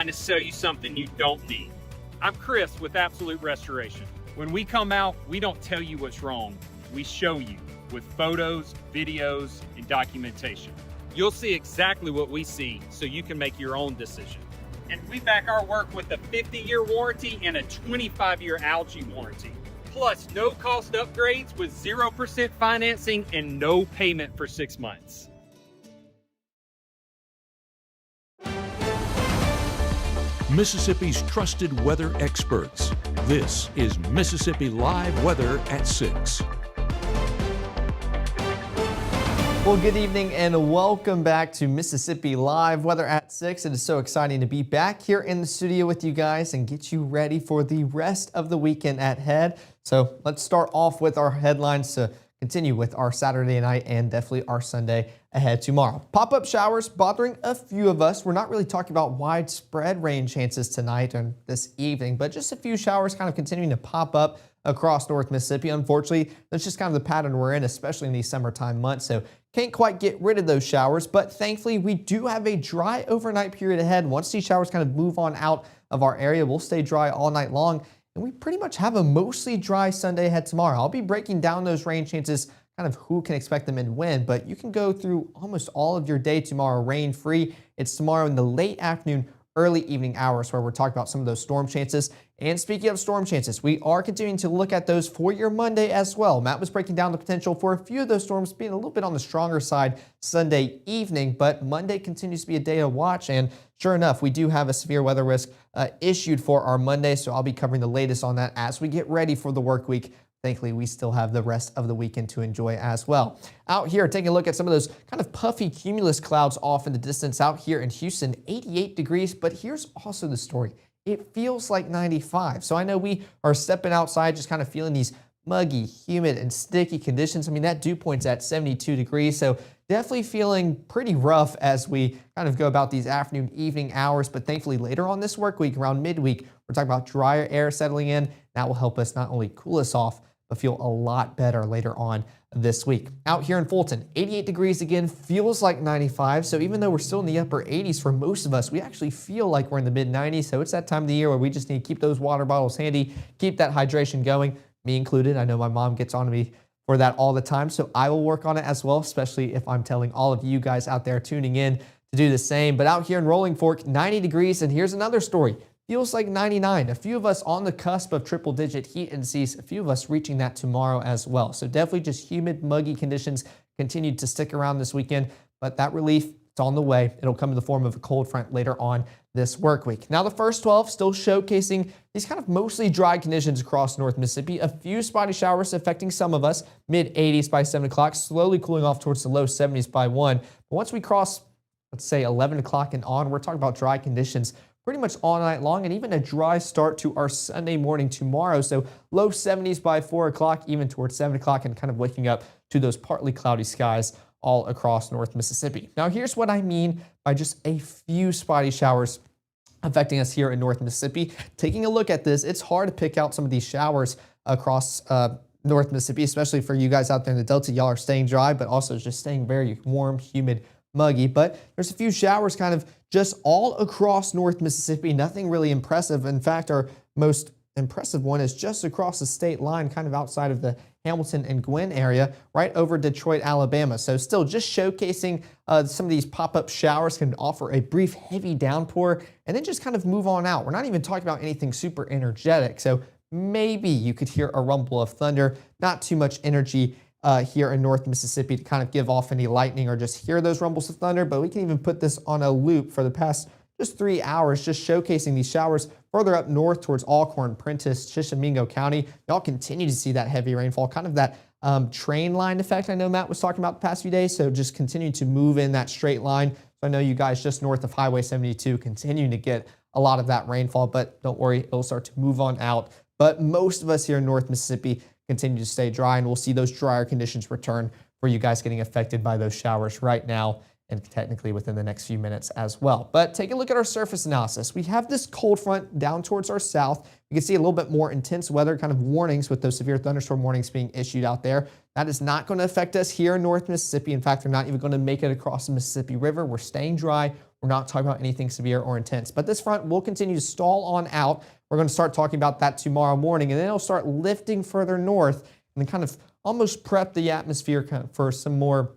To sell you something you don't need. I'm Chris with Absolute Restoration. When we come out, we don't tell you what's wrong. We show you with photos, videos, and documentation. You'll see exactly what we see so you can make your own decision. And we back our work with a 50-year warranty and a 25-year algae warranty. Plus, no cost upgrades with 0% financing and no payment for 6 months. Mississippi's trusted weather experts. This is Mississippi Live Weather at 6. Well, good evening and welcome back to Mississippi Live Weather at 6. It is so exciting to be back here in the studio with you guys and get you ready for the rest of the weekend ahead. So let's start off with our headlines to continue with our Saturday night and definitely our Sunday ahead tomorrow. Pop-up showers bothering a few of us. We're not really talking about widespread rain chances tonight and this evening, but just a few showers kind of continuing to pop up across North Mississippi. Unfortunately, that's just kind of the pattern we're in, especially in these summertime months. So can't quite get rid of those showers, but thankfully we do have a dry overnight period ahead. Once these showers kind of move on out of our area, we'll stay dry all night long. And we pretty much have a mostly dry Sunday ahead tomorrow. I'll be breaking down those rain chances, kind of who can expect them and when, but you can go through almost all of your day tomorrow rain-free. It's tomorrow in the late afternoon, early evening hours where we're talking about some of those storm chances. And speaking of storm chances, we are continuing to look at those for your Monday as well. Matt was breaking down the potential for a few of those storms being a little bit on the stronger side Sunday evening, but Monday continues to be a day to watch. And sure enough, we do have a severe weather risk issued for our Monday, so I'll be covering the latest on that as we get ready for the work week. Thankfully, we still have the rest of the weekend to enjoy as well. Out here, taking a look at some of those kind of puffy cumulus clouds off in the distance out here in Houston, 88 degrees, but here's also the story. It feels like 95. So I know we are stepping outside, just kind of feeling these muggy, humid, and sticky conditions. I mean, that dew point's at 72 degrees, so definitely feeling pretty rough as we kind of go about these afternoon, evening hours. But thankfully, later on this work week, around midweek, we're talking about drier air settling in. That will help us not only cool us off, but feel a lot better later on this week. Out here in Fulton, 88 degrees again, feels like 95. So even though we're still in the upper 80s for most of us, we actually feel like we're in the mid 90s. So it's that time of the year where we just need to keep those water bottles handy, keep that hydration going, me included. I know my mom gets on me for that all the time. So I will work on it as well, especially if I'm telling all of you guys out there tuning in to do the same. But out here in Rolling Fork, 90 degrees. And here's another story. Feels like 99. A few of us on the cusp of triple-digit heat indices, a few of us reaching that tomorrow as well. So definitely just humid, muggy conditions continue to stick around this weekend, but that relief, it's on the way. It'll come in the form of a cold front later on this work week. Now the first 12 still showcasing these kind of mostly dry conditions across North Mississippi. A few spotty showers affecting some of us, mid 80s by 7 o'clock, slowly cooling off towards the low 70s by 1. But once we cross, let's say 11 o'clock and on, we're talking about dry conditions pretty much all night long, and even a dry start to our Sunday morning tomorrow. So low 70s by 4 o'clock, even towards 7 o'clock, and kind of waking up to those partly cloudy skies all across North Mississippi. Now, here's what I mean by just a few spotty showers affecting us here in North Mississippi. Taking a look at this, it's hard to pick out some of these showers across North Mississippi, especially for you guys out there in the Delta. Y'all are staying dry, but also just staying very warm, humid, muggy. But there's a few showers kind of just all across North Mississippi. Nothing really impressive. In fact, our most impressive one is just across the state line, kind of outside of the Hamilton and Gwinn area, right over Detroit, Alabama. So still just showcasing some of these pop-up showers can offer a brief heavy downpour and then just kind of move on out. We're not even talking about anything super energetic. So maybe you could hear a rumble of thunder, not too much energy here in North Mississippi to kind of give off any lightning or just hear those rumbles of thunder, but we can even put this on a loop for the past just 3 hours, just showcasing these showers further up north towards Alcorn, Prentiss, Tishomingo County. Y'all continue to see that heavy rainfall, kind of that train line effect I know Matt was talking about the past few days, so just continue to move in that straight line. So I know you guys just north of Highway 72 continuing to get a lot of that rainfall, but don't worry, it'll start to move on out. But most of us here in North Mississippi continue to stay dry, and we'll see those drier conditions return for you guys getting affected by those showers right now and technically within the next few minutes as well. But take a look at our surface analysis. We have this cold front down towards our south. You can see a little bit more intense weather kind of warnings with those severe thunderstorm warnings being issued out there. That is not going to affect us here in North Mississippi. In fact, they're not even going to make it across the Mississippi River. We're staying dry. we're not talking about anything severe or intense. But this front will continue to stall on out. We're going to start talking about that tomorrow morning, and then it'll start lifting further north and then kind of almost prep the atmosphere for some more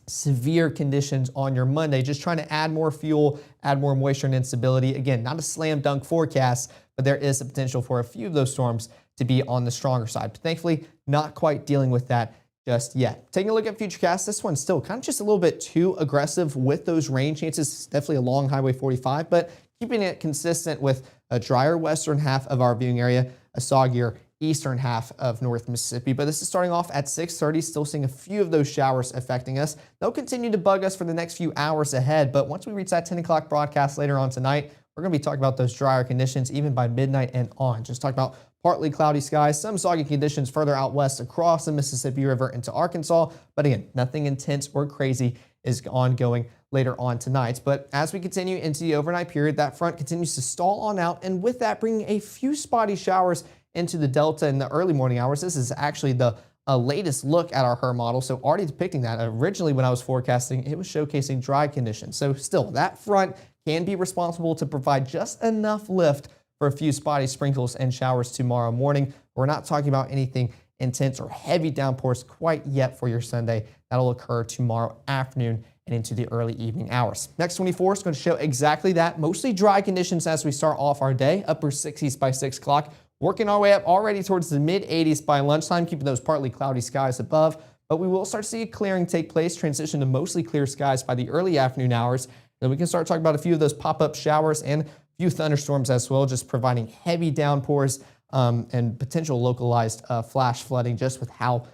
severe conditions on your Monday, just trying to add more fuel, add more moisture and instability. Again, not a slam dunk forecast, but there is a potential for a few of those storms to be on the stronger side. But thankfully, not quite dealing with that just yet. Taking a look at Futurecast, this one's still kind of just a little bit too aggressive with those rain chances. It's definitely along Highway 45, but keeping it consistent with a drier western half of our viewing area, a soggier eastern half of North Mississippi. But this is starting off at 6:30, still seeing a few of those showers affecting us. They'll continue to bug us for the next few hours ahead, but once we reach that 10 o'clock broadcast later on tonight, we're going to be talking about those drier conditions even by midnight and on. Just talk about partly cloudy skies, some soggy conditions further out west across the Mississippi River into Arkansas. But again, nothing intense or crazy is ongoing later on tonight. But as we continue into the overnight period, that front continues to stall on out, and with that bringing a few spotty showers into the Delta in the early morning hours. This is actually the latest look at our HRRR model, so already depicting that. Originally, when I was forecasting, it was showcasing dry conditions. So still, that front can be responsible to provide just enough lift for a few spotty sprinkles and showers tomorrow morning. We're not talking about anything intense or heavy downpours quite yet for your Sunday. That'll occur tomorrow afternoon and into the early evening hours. Next 24 is going to show exactly that. Mostly dry conditions as we start off our day, upper 60s by 6 o'clock. Working our way up already towards the mid-80s by lunchtime, keeping those partly cloudy skies above. But we will start to see a clearing take place, transition to mostly clear skies by the early afternoon hours. Then we can start talking about a few of those pop-up showers and a few thunderstorms as well, just providing heavy downpours and potential localized flash flooding, just with how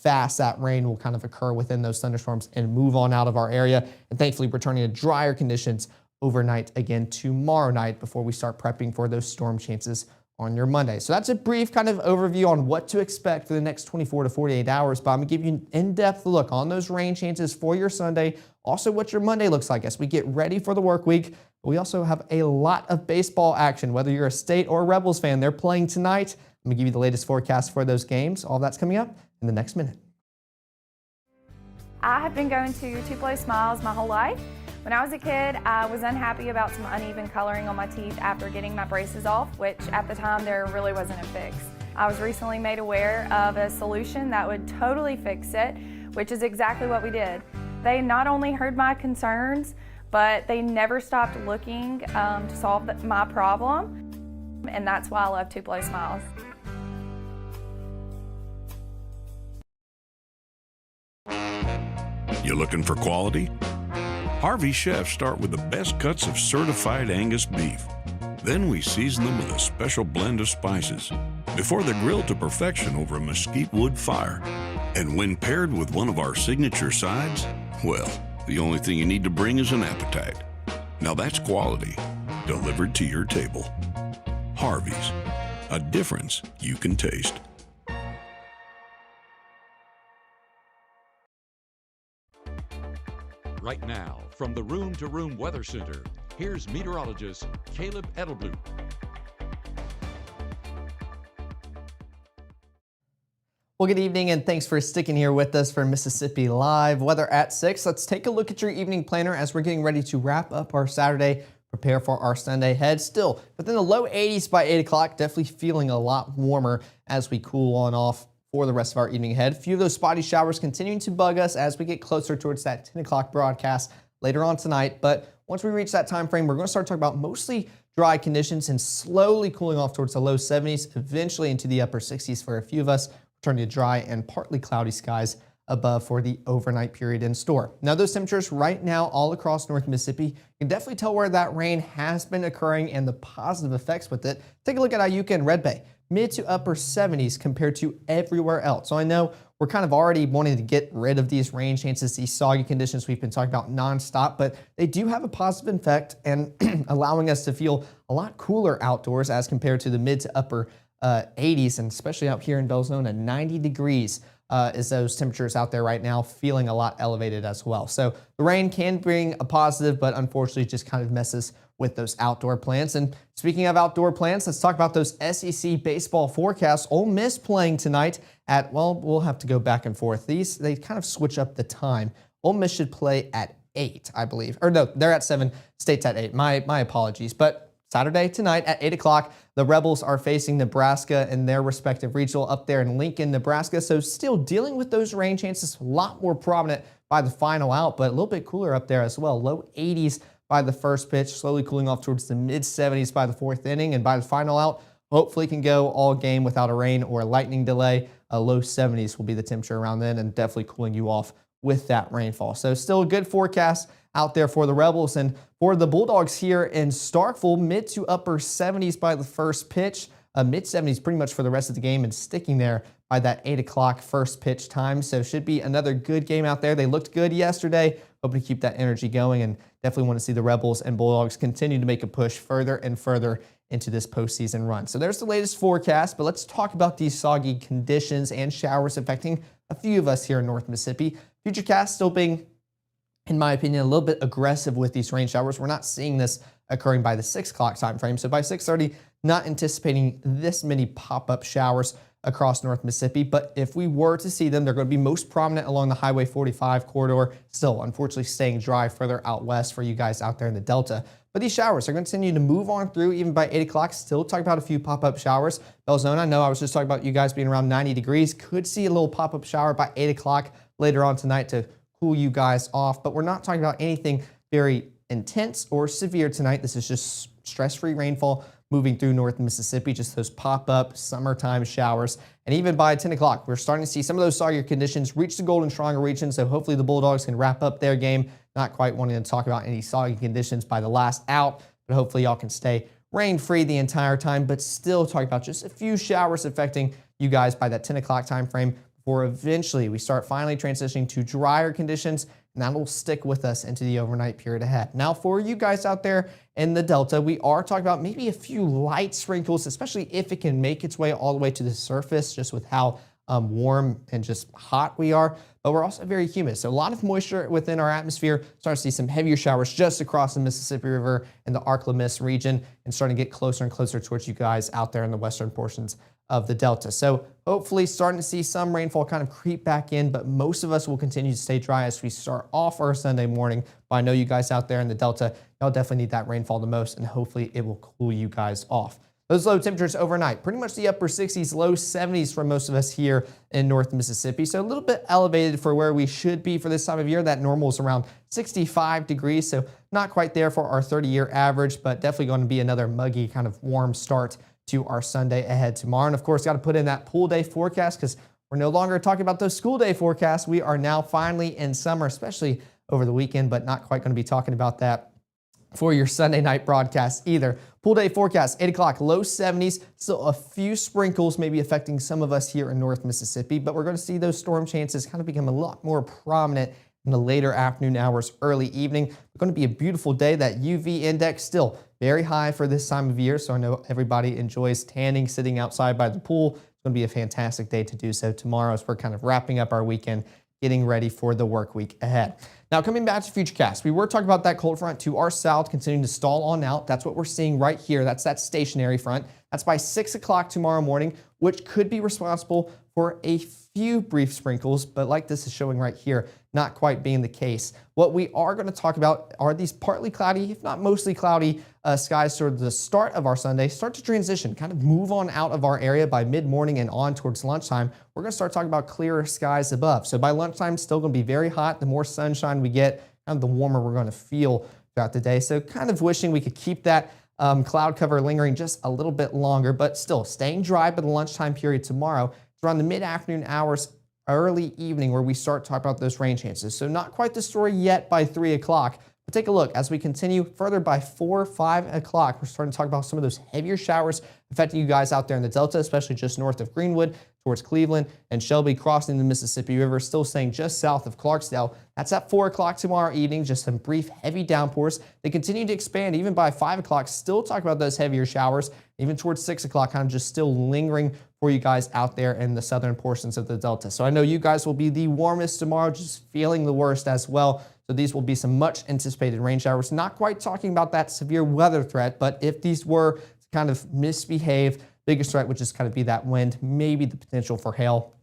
fast that rain will kind of occur within those thunderstorms and move on out of our area. And thankfully, returning to drier conditions overnight again tomorrow night before we start prepping for those storm chances on your Monday. So that's a brief kind of overview on what to expect for the next 24 to 48 hours, but I'm going to give you an in-depth look on those rain chances for your Sunday, also what your Monday looks like as we get ready for the work week. We also have a lot of baseball action, whether you're a State or Rebels fan. They're playing tonight. I'm going to give you the latest forecast for those games. All that's coming up in the next minute. I have been going to Tupelo Smiles my whole life. When I was a kid, I was unhappy about some uneven coloring on my teeth after getting my braces off, which at the time there really wasn't a fix. I was recently made aware of a solution that would totally fix it, which is exactly what we did. They not only heard my concerns, but they never stopped looking to solve my problem, and that's why I love Tupelo Smiles. You looking for quality? Harvey chefs start with the best cuts of certified Angus beef. Then we season them with a special blend of spices before they're grilled to perfection over a mesquite wood fire. And when paired with one of our signature sides, well, the only thing you need to bring is an appetite. Now that's quality, delivered to your table. Harvey's, a difference you can taste. Right now, from the Room to Room Weather Center, here's meteorologist Caleb Edelblut. Well, good evening, and thanks for sticking here with us for Mississippi Live Weather at 6. Let's take a look at your evening planner as we're getting ready to wrap up our Saturday, prepare for our Sunday ahead. Still within the low 80s by 8 o'clock, definitely feeling a lot warmer as we cool on off for the rest of our evening ahead. A few of those spotty showers continuing to bug us as we get closer towards that 10 o'clock broadcast later on tonight. But once we reach that time frame, we're going to start talking about mostly dry conditions and slowly cooling off towards the low 70s, eventually into the upper 60s for a few of us, returning to dry and partly cloudy skies above for the overnight period in store. Now, those temperatures right now all across North Mississippi, you can definitely tell where that rain has been occurring and the positive effects with it. Take a look at Iuka and Red Bay. Mid to upper 70s compared to everywhere else. So I know we're kind of already wanting to get rid of these rain chances, these soggy conditions we've been talking about nonstop, but they do have a positive effect and allowing us to feel a lot cooler outdoors as compared to the mid to upper 80s, and especially out here in Belzona, 90 degrees is those temperatures out there right now, feeling a lot elevated as well. So the rain can bring a positive, but unfortunately just kind of messes with those outdoor plans. And speaking of outdoor plans, let's talk about those SEC baseball forecasts. Ole Miss playing tonight at, well, we'll have to go back and forth. They kind of switch up the time. Ole Miss should play at 8, I believe. Or no, they're at 7, State's at 8. My apologies. But Saturday tonight at 8 o'clock, the Rebels are facing Nebraska in their respective regional up there in Lincoln, Nebraska. So still dealing with those rain chances, a lot more prominent by the final out, but a little bit cooler up there as well. Low 80s by the first pitch, slowly cooling off towards the mid 70s by the 4th inning, and by the final out, hopefully can go all game without a rain or a lightning delay. Low 70s will be the temperature around then, and definitely cooling you off with that rainfall. So still a good forecast out there for the Rebels. And for the Bulldogs here in Starkville, mid to upper 70s by the first pitch, mid 70s pretty much for the rest of the game, and sticking there by that 8 o'clock first pitch time. So should be another good game out there. They looked good yesterday. Hoping to keep that energy going, and definitely want to see the Rebels and Bulldogs continue to make a push further and further into this postseason run. So there's the latest forecast, but let's talk about these soggy conditions and showers affecting a few of us here in North Mississippi. Futurecast still being, in my opinion, a little bit aggressive with these rain showers. We're not seeing this occurring by the 6 o'clock time frame. So by 6:30, not anticipating this many pop-up showers across North Mississippi, but if we were to see them, they're going to be most prominent along the Highway 45 corridor, still unfortunately staying dry further out west for you guys out there in the Delta. But these showers are going to continue to move on through even by 8 o'clock. Still talking about a few pop-up showers. Belzona, I know I was just talking about you guys being around 90 degrees. Could see a little pop-up shower by 8 o'clock later on tonight to cool you guys off, but we're not talking about anything very intense or severe tonight. This is just stress-free rainfall moving through North Mississippi, just those pop-up summertime showers. And even by 10 o'clock, we're starting to see some of those soggier conditions reach the Golden Triangle region, so hopefully the Bulldogs can wrap up their game. Not quite wanting to talk about any soggy conditions by the last out, but hopefully y'all can stay rain-free the entire time, but still talking about just a few showers affecting you guys by that 10 o'clock time frame before eventually we start finally transitioning to drier conditions, and that will stick with us into the overnight period ahead. Now, for you guys out there in the Delta, we are talking about maybe a few light sprinkles, especially if it can make its way all the way to the surface, just with how warm and just hot we are. But we're also very humid, so a lot of moisture within our atmosphere. Starting to see some heavier showers just across the Mississippi River and the Arklamis region, and starting to get closer and closer towards you guys out there in the western portions of the Delta. So hopefully starting to see some rainfall kind of creep back in, but most of us will continue to stay dry as we start off our Sunday morning. But I know you guys out there in the Delta, y'all definitely need that rainfall the most, and hopefully it will cool you guys off. Those low temperatures overnight, pretty much the upper 60s, low 70s for most of us here in North Mississippi. So a little bit elevated for where we should be for this time of year. That normal is around 65 degrees, so not quite there for our 30-year average, but definitely going to be another muggy kind of warm start to our Sunday ahead tomorrow. And of course, got to put in that pool day forecast because we're no longer talking about those school day forecasts. We are now finally in summer, especially over the weekend, but not quite going to be talking about that for your Sunday night broadcast either. Pool day forecast, 8 o'clock, low 70s. Still a few sprinkles maybe affecting some of us here in North Mississippi, but we're going to see those storm chances kind of become a lot more prominent in the later afternoon hours, early evening. It's going to be a beautiful day. That UV index still very high for this time of year, so I know everybody enjoys tanning, sitting outside by the pool. It's going to be a fantastic day to do so tomorrow as we're kind of wrapping up our weekend, getting ready for the work week ahead. Now, coming back to Futurecast, we were talking about that cold front to our south continuing to stall on out. That's what we're seeing right here. That's that stationary front. That's by 6 o'clock tomorrow morning, which could be responsible for a few brief sprinkles, but like this is showing right here, not quite being the case. What we are going to talk about are these partly cloudy, if not mostly cloudy, skies toward the start of our Sunday, start to transition, kind of move on out of our area by mid-morning and on towards lunchtime. We're going to start talking about clearer skies above. So by lunchtime, still going to be very hot. The more sunshine we get, kind of the warmer we're going to feel throughout the day. So kind of wishing we could keep that cloud cover lingering just a little bit longer, but still staying dry by the lunchtime period tomorrow. It's around the mid-afternoon hours, early evening, where we start talking about those rain chances. So not quite the story yet by 3 o'clock, but take a look as we continue further by 4 or 5 o'clock. We're starting to talk about some of those heavier showers affecting you guys out there in the Delta, especially just north of Greenwood towards Cleveland and Shelby, crossing the Mississippi River, still staying just south of Clarksdale. That's at 4 o'clock tomorrow evening, just some brief heavy downpours. They continue to expand even by 5 o'clock, still talking about those heavier showers, even towards 6 o'clock, kind of just still lingering for you guys out there in the southern portions of the Delta. So I know you guys will be the warmest tomorrow, just feeling the worst as well. So these will be some much anticipated rain showers. Not quite talking about that severe weather threat, but if these were to kind of misbehave, biggest threat would just kind of be that wind, maybe the potential for hail,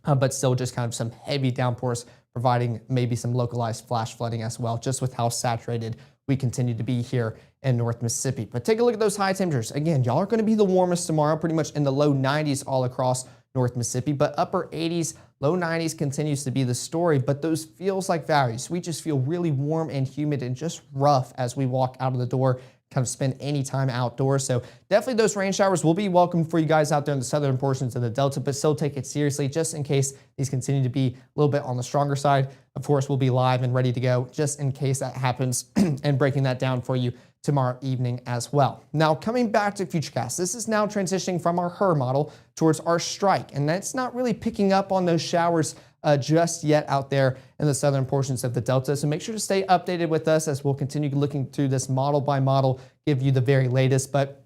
but still just kind of some heavy downpours providing maybe some localized flash flooding as well, just with how saturated we continue to be here in North Mississippi. But take a look at those high temperatures. Again, y'all are going to be the warmest tomorrow, pretty much in the low 90s all across North Mississippi, but upper 80s, low 90s continues to be the story, but those feels like values. We just feel really warm and humid and just rough as we walk out of the door, kind of spend any time outdoors. So definitely those rain showers will be welcome for you guys out there in the southern portions of the Delta, but still take it seriously just in case these continue to be a little bit on the stronger side. Of course, we'll be live and ready to go just in case that happens and breaking that down for you tomorrow evening as well. Now, coming back to Futurecast, this is now transitioning from our HRRR model towards our strike, and that's not really picking up on those showers just yet out there in the southern portions of the Delta. So make sure to stay updated with us as we'll continue looking through this model by model, give you the very latest, but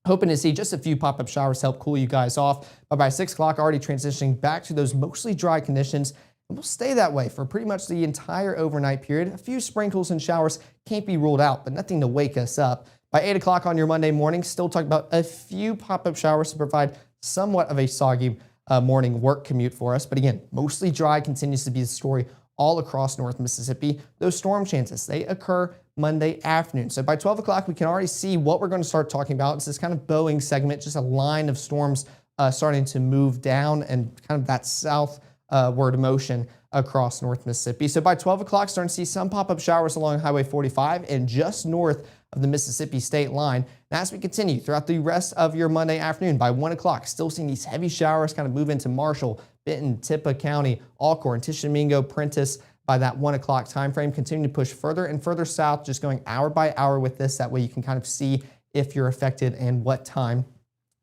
hoping to see just a few pop-up showers help cool you guys off. But by 6 o'clock, already transitioning back to those mostly dry conditions. And we'll stay that way for pretty much the entire overnight period. A few sprinkles and showers can't be ruled out, but nothing to wake us up. By 8 o'clock on your Monday morning, still talking about a few pop-up showers to provide somewhat of a soggy morning work commute for us. But again, mostly dry continues to be the story all across North Mississippi. Those storm chances, they occur Monday afternoon. So by 12 o'clock, we can already see what we're going to start talking about. It's this kind of Boeing segment, just a line of storms starting to move down and kind of that southward motion across North Mississippi. So by 12 o'clock, starting to see some pop-up showers along Highway 45 and just north of the Mississippi state line. And as we continue throughout the rest of your Monday afternoon, by 1 o'clock, still seeing these heavy showers kind of move into Marshall, Benton, Tippah County, Alcorn, Tishomingo, Prentiss. By that 1 o'clock time frame, continue to push further and further south, just going hour by hour with this. That way you can kind of see if you're affected and what time.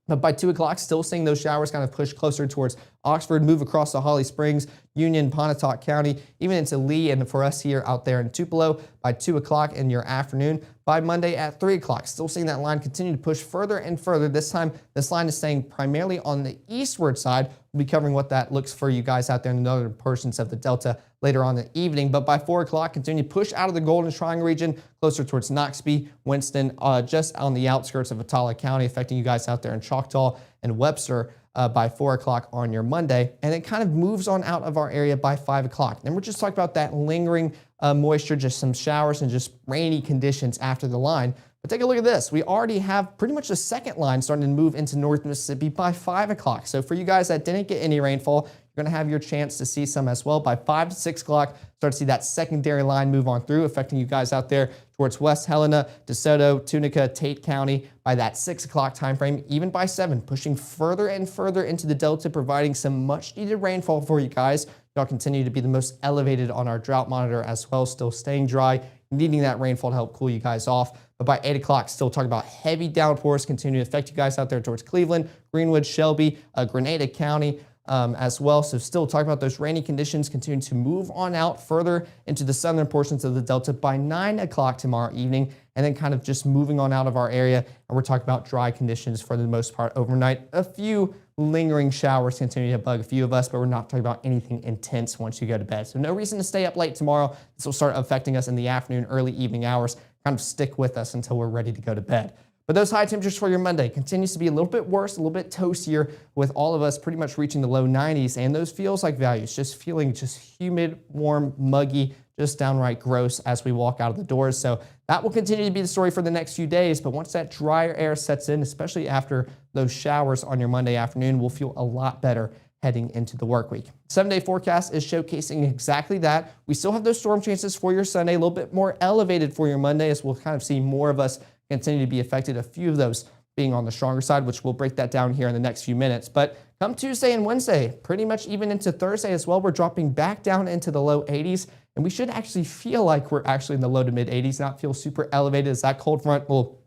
But by 2 o'clock, still seeing those showers kind of push closer towards Oxford, move across the Holly Springs, Union, Pontotoc County, even into Lee, and for us here out there in Tupelo by 2 o'clock in your afternoon. By Monday at 3 o'clock, still seeing that line continue to push further and further. This time, this line is staying primarily on the eastward side. We'll be covering what that looks for you guys out there in the northern portions of the Delta later on in the evening. But by 4 o'clock, continue to push out of the Golden Triangle region, closer towards Noxubee, Winston, just on the outskirts of Atala County, affecting you guys out there in Choctaw and Webster by 4 o'clock on your Monday. And it kind of moves on out of our area by 5 o'clock. Then we're just talking about that lingering moisture, just some showers and just rainy conditions after the line. But take a look at this. We already have pretty much the second line starting to move into North Mississippi by 5 o'clock. So for you guys that didn't get any rainfall, you're going to have your chance to see some as well. By 5 to 6 o'clock, start to see that secondary line move on through, affecting you guys out there towards West Helena, DeSoto, Tunica, Tate County. By that 6 o'clock time frame, even by 7, pushing further and further into the Delta, providing some much needed rainfall for you guys. Y'all continue to be the most elevated on our drought monitor as well, still staying dry, needing that rainfall to help cool you guys off. But by 8 o'clock, still talking about heavy downpours continue to affect you guys out there towards Cleveland, Greenwood, Shelby, Grenada County as well. So still talking about those rainy conditions continuing to move on out further into the southern portions of the Delta by 9 o'clock tomorrow evening, and then kind of just moving on out of our area. And we're talking about dry conditions for the most part overnight. A few lingering showers continue to bug a few of us, but we're not talking about anything intense once you go to bed. So no reason to stay up late tomorrow. This will start affecting us in the afternoon, early evening hours. Kind of stick with us until we're ready to go to bed. But those high temperatures for your Monday continues to be a little bit worse, a little bit toastier, with all of us pretty much reaching the low 90s, and those feels like values, just feeling just humid, warm, muggy, just downright gross as we walk out of the doors. So that will continue to be the story for the next few days, but once that drier air sets in, especially after those showers on your Monday afternoon, we'll feel a lot better heading into the work week. 7-day forecast is showcasing exactly that. We still have those storm chances for your Sunday, a little bit more elevated for your Monday, as we'll kind of see more of us continue to be affected, a few of those being on the stronger side, which we'll break that down here in the next few minutes. But come Tuesday and Wednesday, pretty much even into Thursday as well, we're dropping back down into the low 80s, and we should actually feel like we're actually in the low to mid 80s, not feel super elevated, as that cold front will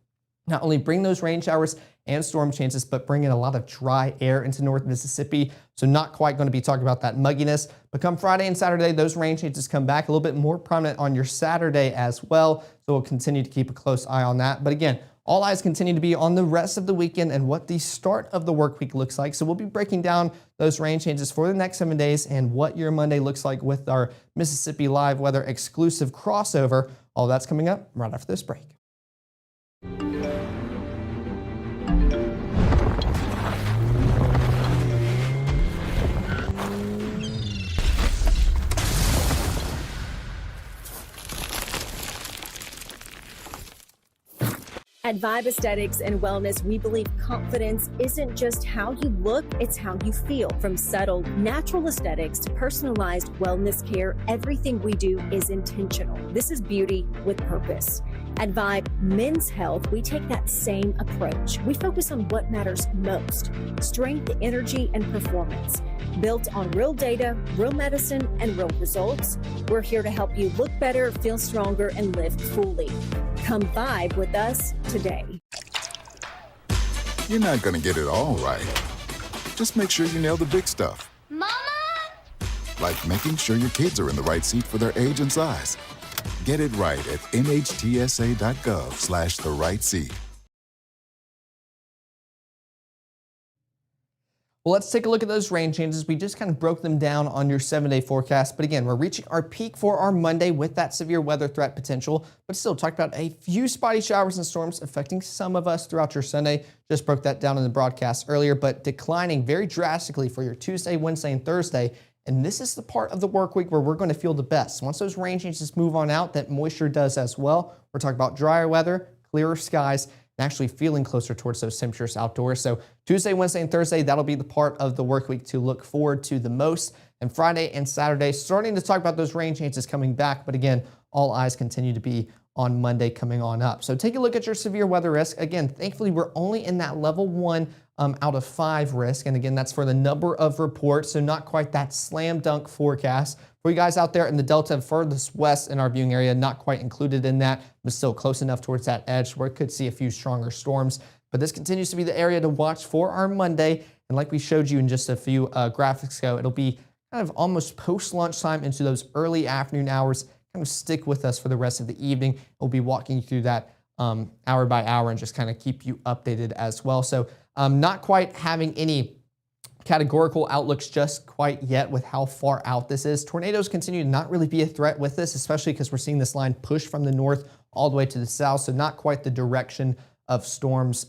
not only bring those rain showers and storm chances, but bring in a lot of dry air into North Mississippi. So not quite going to be talking about that mugginess. But come Friday and Saturday, those rain chances come back a little bit more prominent on your Saturday as well. So we'll continue to keep a close eye on that. But again, all eyes continue to be on the rest of the weekend and what the start of the work week looks like. So we'll be breaking down those rain changes for the next 7 days and what your Monday looks like with our Mississippi Live Weather exclusive crossover. All that's coming up right after this break. At Vibe Aesthetics and Wellness, we believe confidence isn't just how you look, it's how you feel. From subtle, natural aesthetics to personalized wellness care, everything we do is intentional. This is beauty with purpose. At Vibe Men's Health, we take that same approach. We focus on what matters most: strength, energy, and performance. Built on real data, real medicine, and real results, we're here to help you look better, feel stronger, and live fully. Come vibe with us today. You're not going to get it all right. Just make sure you nail the big stuff. Mama! Like making sure your kids are in the right seat for their age and size. Get it right at nhtsa.gov/the right seat. Well, let's take a look at those rain changes. We just kind of broke them down on your 7-day forecast. But again, we're reaching our peak for our Monday with that severe weather threat potential. But still, talk about a few spotty showers and storms affecting some of us throughout your Sunday. Just broke that down in the broadcast earlier, but declining very drastically for your Tuesday, Wednesday, and Thursday. And this is the part of the work week where we're going to feel the best. Once those rain changes move on out, that moisture does as well. We're talking about drier weather, clearer skies, and actually feeling closer towards those temperatures outdoors. So Tuesday, Wednesday, and Thursday, that'll be the part of the work week to look forward to the most. And Friday and Saturday, starting to talk about those rain changes coming back. But again, all eyes continue to be on Monday coming on up. So take a look at your severe weather risk. Again, thankfully, we're only in that level 1 out of 5 risk. And again, that's for the number of reports. So not quite that slam dunk forecast. For you guys out there in the Delta furthest west in our viewing area, not quite included in that, but still close enough towards that edge where it could see a few stronger storms. But this continues to be the area to watch for our Monday. And like we showed you in just a few graphics ago, it'll be kind of almost post-lunchtime into those early afternoon hours. Kind of stick with us for the rest of the evening. We'll be walking you through that hour by hour and just kind of keep you updated as well. So not quite having any categorical outlooks just quite yet with how far out this is. Tornadoes continue to not really be a threat with this, especially because we're seeing this line push from the north all the way to the south. So not quite the direction of storms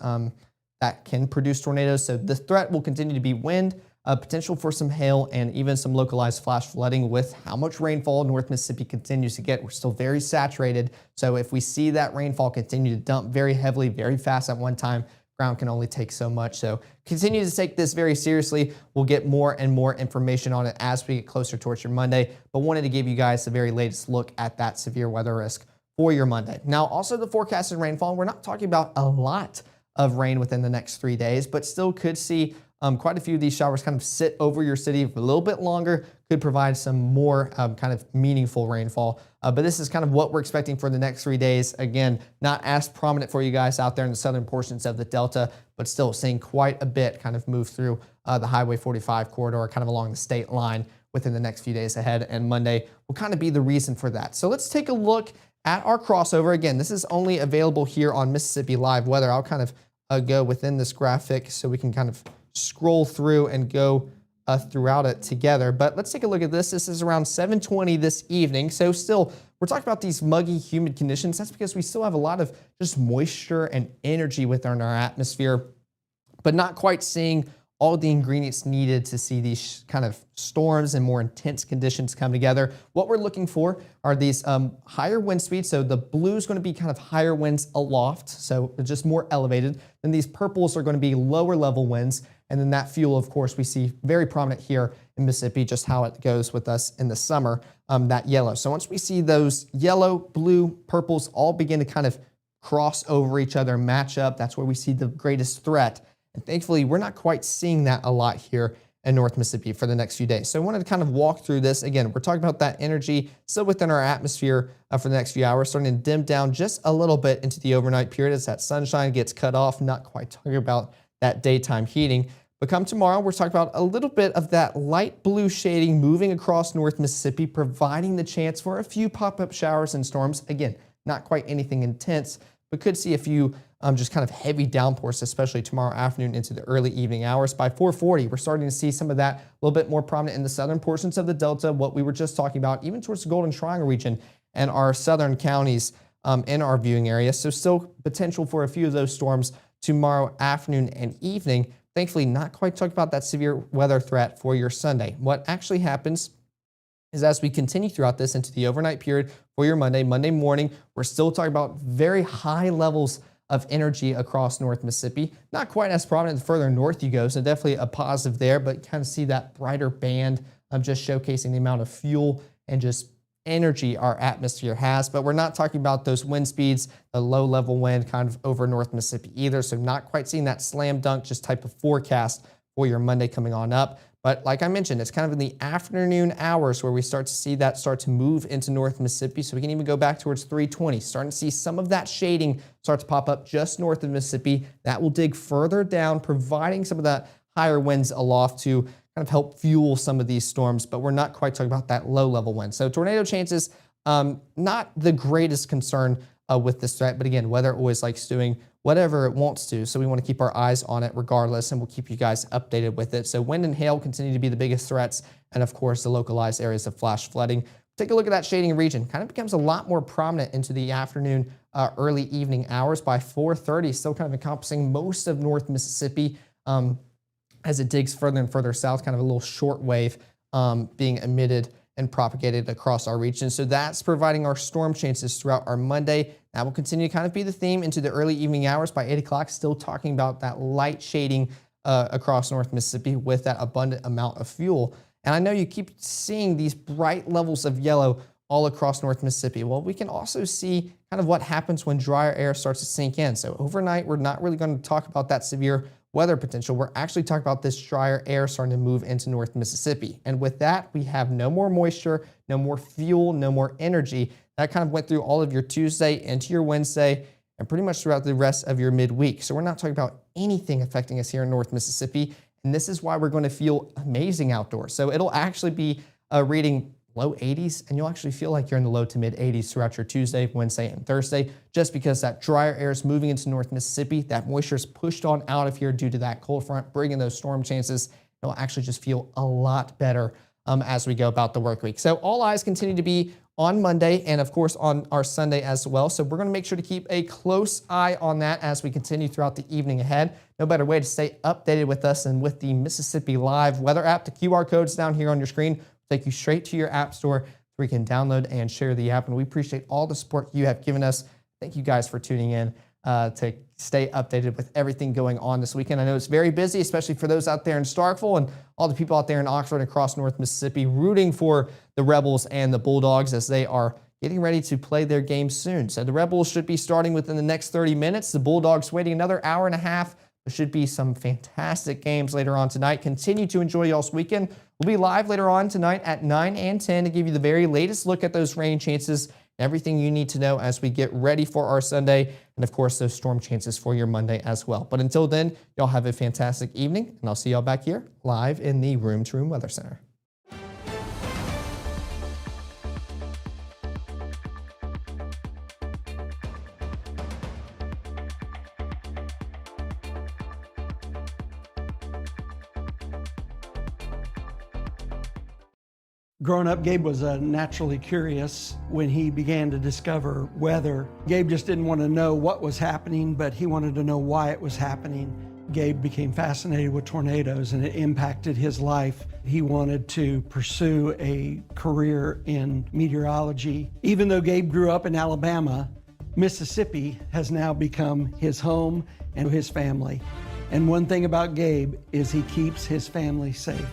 that can produce tornadoes. So the threat will continue to be wind, potential for some hail, and even some localized flash flooding with how much rainfall North Mississippi continues to get. We're still very saturated. So if we see that rainfall continue to dump very heavily, very fast at one time, ground can only take so much. So continue to take this very seriously. We'll get more and more information on it as we get closer towards your Monday, but wanted to give you guys the very latest look at that severe weather risk for your Monday. Now, also the forecasted rainfall, we're not talking about a lot of rain within the next 3 days, but still could see quite a few of these showers kind of sit over your city for a little bit longer, could provide some more kind of meaningful rainfall. But this is kind of what we're expecting for the next 3 days. Again, not as prominent for you guys out there in the southern portions of the Delta, but still seeing quite a bit kind of move through the Highway 45 corridor, kind of along the state line within the next few days ahead. And Monday will kind of be the reason for that. So let's take a look at our crossover. Again, this is only available here on Mississippi Live Weather. I'll kind of go within this graphic so we can kind of scroll through and go throughout it together. But let's take a look at this. This is around 7:20 this evening. So still, we're talking about these muggy, humid conditions. That's because we still have a lot of just moisture and energy within our atmosphere, but not quite seeing all the ingredients needed to see these kind of storms and more intense conditions come together. What we're looking for are these higher wind speeds. So the blue is going to be kind of higher winds aloft, so just more elevated. Then these purples are going to be lower level winds. And then that fuel, of course, we see very prominent here in Mississippi, just how it goes with us in the summer, that yellow. So once we see those yellow, blue, purples all begin to kind of cross over each other, match up, that's where we see the greatest threat. And thankfully, we're not quite seeing that a lot here in North Mississippi for the next few days. So I wanted to kind of walk through this. Again, we're talking about that energy still within our atmosphere for the next few hours, starting to dim down just a little bit into the overnight period as that sunshine gets cut off, not quite talking about that daytime heating. But come tomorrow, we're talking about a little bit of that light blue shading moving across North Mississippi, providing the chance for a few pop-up showers and storms. Again, not quite anything intense, but could see a few just kind of heavy downpours, especially tomorrow afternoon into the early evening hours. By 4:40, we're starting to see some of that a little bit more prominent in the southern portions of the Delta, what we were just talking about, even towards the Golden Triangle region and our southern counties in our viewing area. So still potential for a few of those storms tomorrow afternoon and evening. Thankfully, not quite talking about that severe weather threat for your Sunday. What actually happens is as we continue throughout this into the overnight period for your Monday morning, we're still talking about very high levels of energy across North Mississippi. Not quite as prominent the further north you go, so definitely a positive there, but kind of see that brighter band of just showcasing the amount of fuel and just energy our atmosphere has. But we're not talking about those wind speeds, the low level wind kind of over North Mississippi either. So not quite seeing that slam dunk just type of forecast for your Monday coming on up. But like I mentioned, it's kind of in the afternoon hours where we start to see that start to move into North Mississippi. So we can even go back towards 320, starting to see some of that shading start to pop up just north of Mississippi. That will dig further down, providing some of that higher winds aloft to kind of help fuel some of these storms, but we're not quite talking about that low level wind. So tornado chances, not the greatest concern with this threat, but again, weather always likes doing whatever it wants to. So we want to keep our eyes on it regardless, and we'll keep you guys updated with it. So wind and hail continue to be the biggest threats. And of course, the localized areas of flash flooding. Take a look at that shading region. Kind of becomes a lot more prominent into the afternoon, early evening hours. By 4:30, still kind of encompassing most of North Mississippi as it digs further and further south, kind of a little short wave being emitted and propagated across our region. So that's providing our storm chances throughout our Monday. That will continue to kind of be the theme into the early evening hours. By 8 o'clock, still talking about that light shading across North Mississippi with that abundant amount of fuel. And I know you keep seeing these bright levels of yellow all across North Mississippi. Well, we can also see kind of what happens when drier air starts to sink in. So overnight, we're not really going to talk about that severe weather potential. We're actually talking about this drier air starting to move into North Mississippi. And with that, we have no more moisture, no more fuel, no more energy. That kind of went through all of your Tuesday into your Wednesday and pretty much throughout the rest of your midweek. So we're not talking about anything affecting us here in North Mississippi. And this is why we're going to feel amazing outdoors. So it'll actually be reading low 80s, and you'll actually feel like you're in the low to mid 80s throughout your Tuesday, Wednesday, and Thursday, just because that drier air is moving into North Mississippi. That moisture is pushed on out of here due to that cold front, bringing those storm chances. It'll actually just feel a lot better as we go about the work week. So all eyes continue to be on Monday and of course on our Sunday as well. So we're going to make sure to keep a close eye on that as we continue throughout the evening ahead. No better way to stay updated with us than with the Mississippi Live weather app. The QR codes down here on your screen take you straight to your app store where you can download and share the app. And we appreciate all the support you have given us. Thank you guys for tuning in to stay updated with everything going on this weekend. I know it's very busy, especially for those out there in Starkville and all the people out there in Oxford and across North Mississippi rooting for the Rebels and the Bulldogs as they are getting ready to play their game soon. So the Rebels should be starting within the next 30 minutes. The Bulldogs waiting another hour and a half. There should be some fantastic games later on tonight. Continue to enjoy y'all's weekend. We'll be live later on tonight at 9 and 10 to give you the very latest look at those rain chances, everything you need to know as we get ready for our Sunday, and of course those storm chances for your Monday as well. But until then, y'all have a fantastic evening, and I'll see y'all back here live in the Room to Room Weather Center. Growing up, Gabe was naturally curious. When he began to discover weather, Gabe just didn't want to know what was happening, but he wanted to know why it was happening. Gabe became fascinated with tornadoes, and it impacted his life. He wanted to pursue a career in meteorology. Even though Gabe grew up in Alabama, Mississippi has now become his home and his family. And one thing about Gabe is he keeps his family safe.